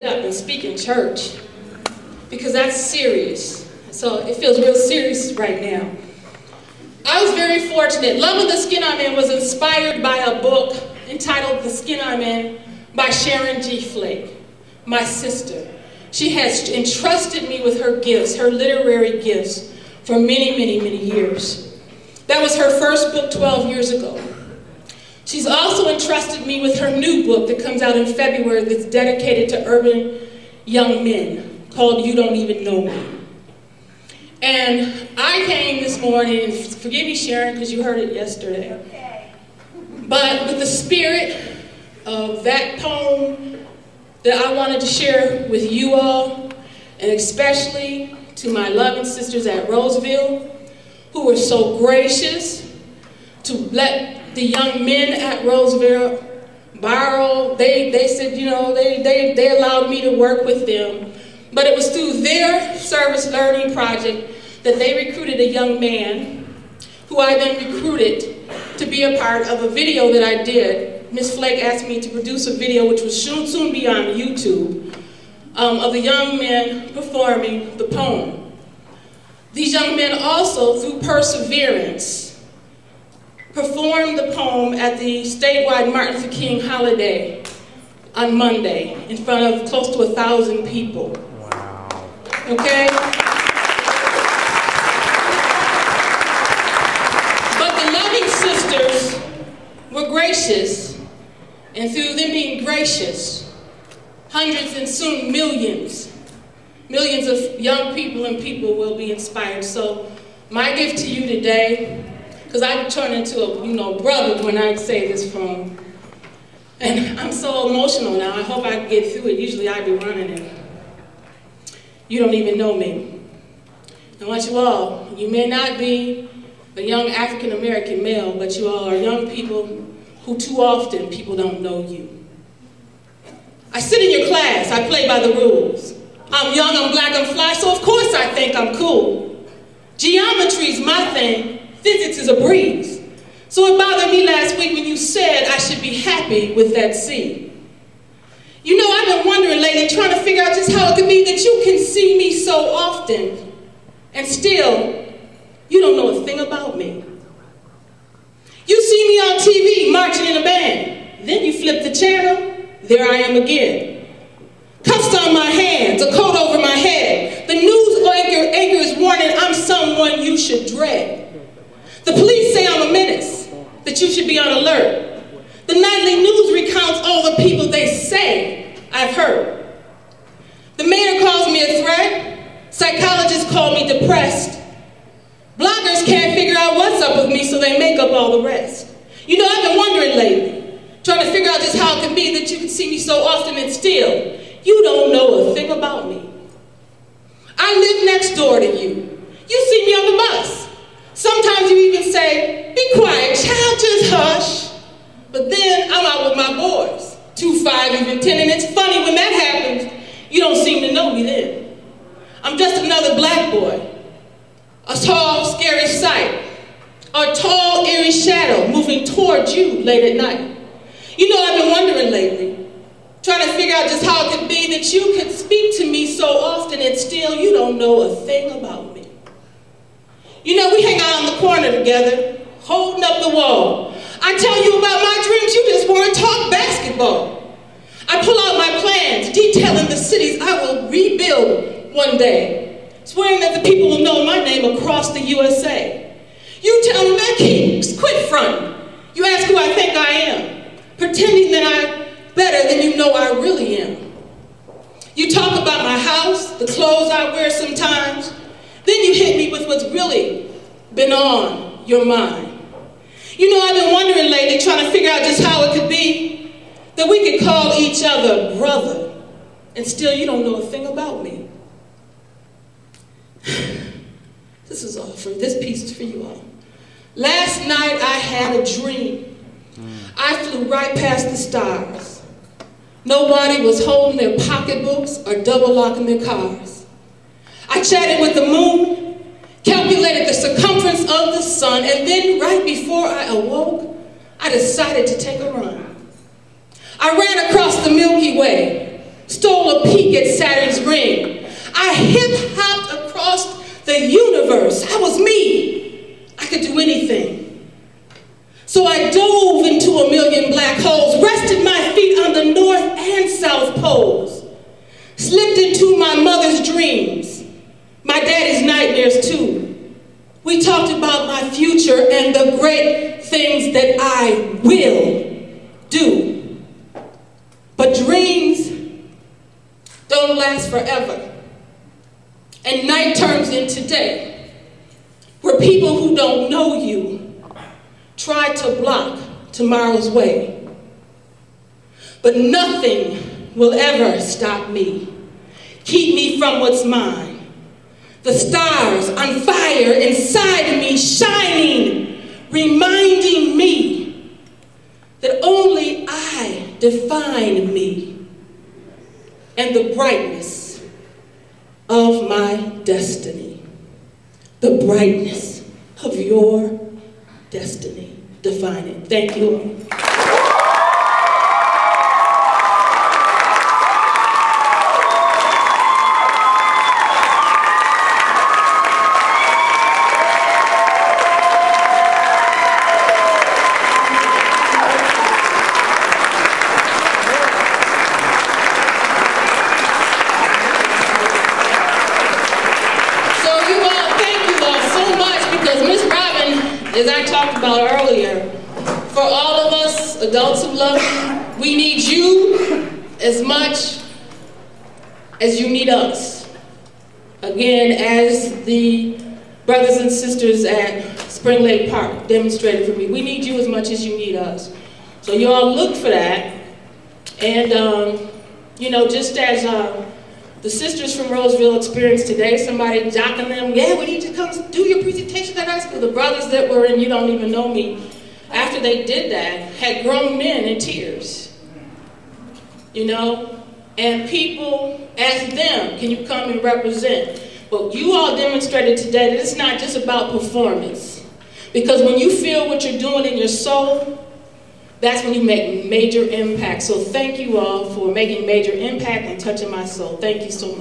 up and speak in church because that's serious. So it feels real serious right now. I was very fortunate. Love of the Skin I'm In was inspired by a book entitled The Skin I'm In by Sharon G. Flake, my sister. She has entrusted me with her gifts, her literary gifts, for many, many, many years. That was her first book 12 years ago. She's also entrusted me with her new book that comes out in February that's dedicated to urban young men called You Don't Even Know Me. And I came this morning, and forgive me, Sharon, because you heard it yesterday, but with the spirit of that poem that I wanted to share with you all, and especially to my loving sisters at Roseville, who were so gracious to let the young men at Roseville borrow. They said, you know, they allowed me to work with them. But it was through their service learning project that they recruited a young man who I then recruited to be a part of a video that I did. Ms. Flake asked me to produce a video which will soon be on YouTube of the young men performing the poem. These young men also, through perseverance, performed the poem at the statewide Martin Luther King holiday on Monday in front of close to 1,000 people. Wow. Okay? But the loving sisters were gracious, and through them being gracious, hundreds and soon millions of young people and people will be inspired. So my gift to you today, because I turn into a brother when I say this poem. And I'm so emotional now. I hope I can get through it. Usually I'd be running it. You don't even know me. I want you all, you may not be a young African-American male, but you all are young people who too often people don't know you. I sit in your class. I play by the rules. I'm young, I'm black, I'm fly, so of course I think I'm cool. Geometry's my thing. Physics is a breeze. So it bothered me last week when you said I should be happy with that C. You know, I've been wondering lately, trying to figure out just how it could be that you can see me so often, and still, you don't know a thing about me. You see me on TV marching in a band. Then you flip the channel, there I am again. Cuffs on my hands, a coat over my head. The news anchor is warning I'm someone you should dread. The police say I'm a menace, that you should be on alert. The nightly news recounts all the people they say I've hurt. The mayor calls me a threat. Psychologists call me depressed. Bloggers can't figure out what's up with me, so they make up all the rest. You know, I've been wondering lately, trying to figure out just how it can be that you can see me so often and still, you don't know a thing about me. I live next door to you. You see me on the bus. Sometimes you even say, be quiet, child, just hush. But then I'm out with my boys, 2, 5, even 10, and it's funny when that happens, you don't seem to know me then. I'm just another black boy, a tall, scary sight, a tall, eerie shadow moving towards you late at night. You know, I've been wondering lately, trying to figure out just how it could be that you could speak to me so often and still you don't know a thing about me. You know, we hang out on the corner together, holding up the wall. I tell you about my dreams, you just want to talk basketball. I pull out my plans, detailing the cities I will rebuild one day, swearing that the people will know my name across the USA. You tell me, man, quit fronting. You ask who I think I am, pretending that I'm better than you know I really am. You talk about my house, the clothes I wear sometimes. Then you hit me with what's really been on your mind. You know, I've been wondering lately, trying to figure out just how it could be that we could call each other brother, and still you don't know a thing about me. This piece is for you all. Last night I had a dream. I flew right past the stars. Nobody was holding their pocketbooks or double locking their cars. I chatted with the moon, calculated the circumference of the sun, and then right before I awoke, I decided to take a run. I ran across the Milky Way, stole a peek at Saturn's ring. I hip-hopped across the universe. I was me. I could do anything. So I dove into a million black holes, rested my feet on the north and south poles, slipped into my mother's dreams, my daddy's nightmares too. We talked about my future and the great things that I will do. But dreams don't last forever. And night turns into day, where people who don't know you try to block tomorrow's way. But nothing will ever stop me, keep me from what's mine. The stars on fire inside of me, shining, reminding me that only I define me and the brightness of my destiny. The brightness of your destiny. Define it. Thank you all. As I talked about earlier, for all of us adults who love you, we need you as much as you need us. Again, as the brothers and sisters at Spring Lake Park demonstrated for me, we need you as much as you need us. So you all look for that. And, you know, just as the sisters from Roseville experienced today, somebody jocking them, yeah, we need you to come do your presentation at high school. The brothers that were in You Don't Even Know Me, after they did that, had grown men in tears. You know? And people asked them, can you come and represent? But you all demonstrated today that it's not just about performance. Because when you feel what you're doing in your soul, that's when you make major impact. So thank you all for making major impact and touching my soul. Thank you so much.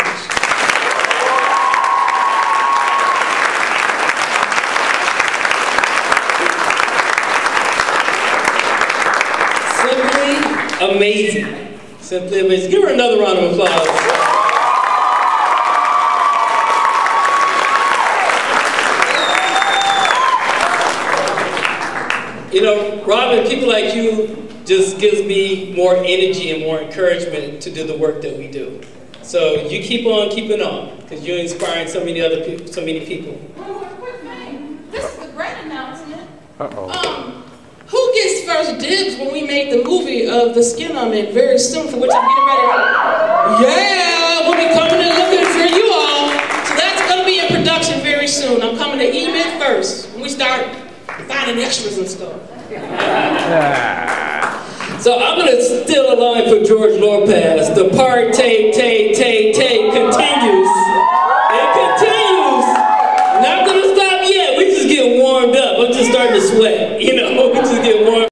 Simply amazing. Simply amazing. Give her another round of applause. You know, Robin, people like you just gives me more energy and more encouragement to do the work that we do. So you keep on keeping on, because you're inspiring so many other people, so many people. One more quick thing. This is the great announcement. Who gets first dibs when we make the movie of The Skin I'm In very soon, for which I'm getting ready? Yeah, we'll be coming and looking for you all. So that's going to be in production very soon. I'm coming to EMIT first when we start finding extras and stuff. So I'm going to steal a line for George Lopez, the partay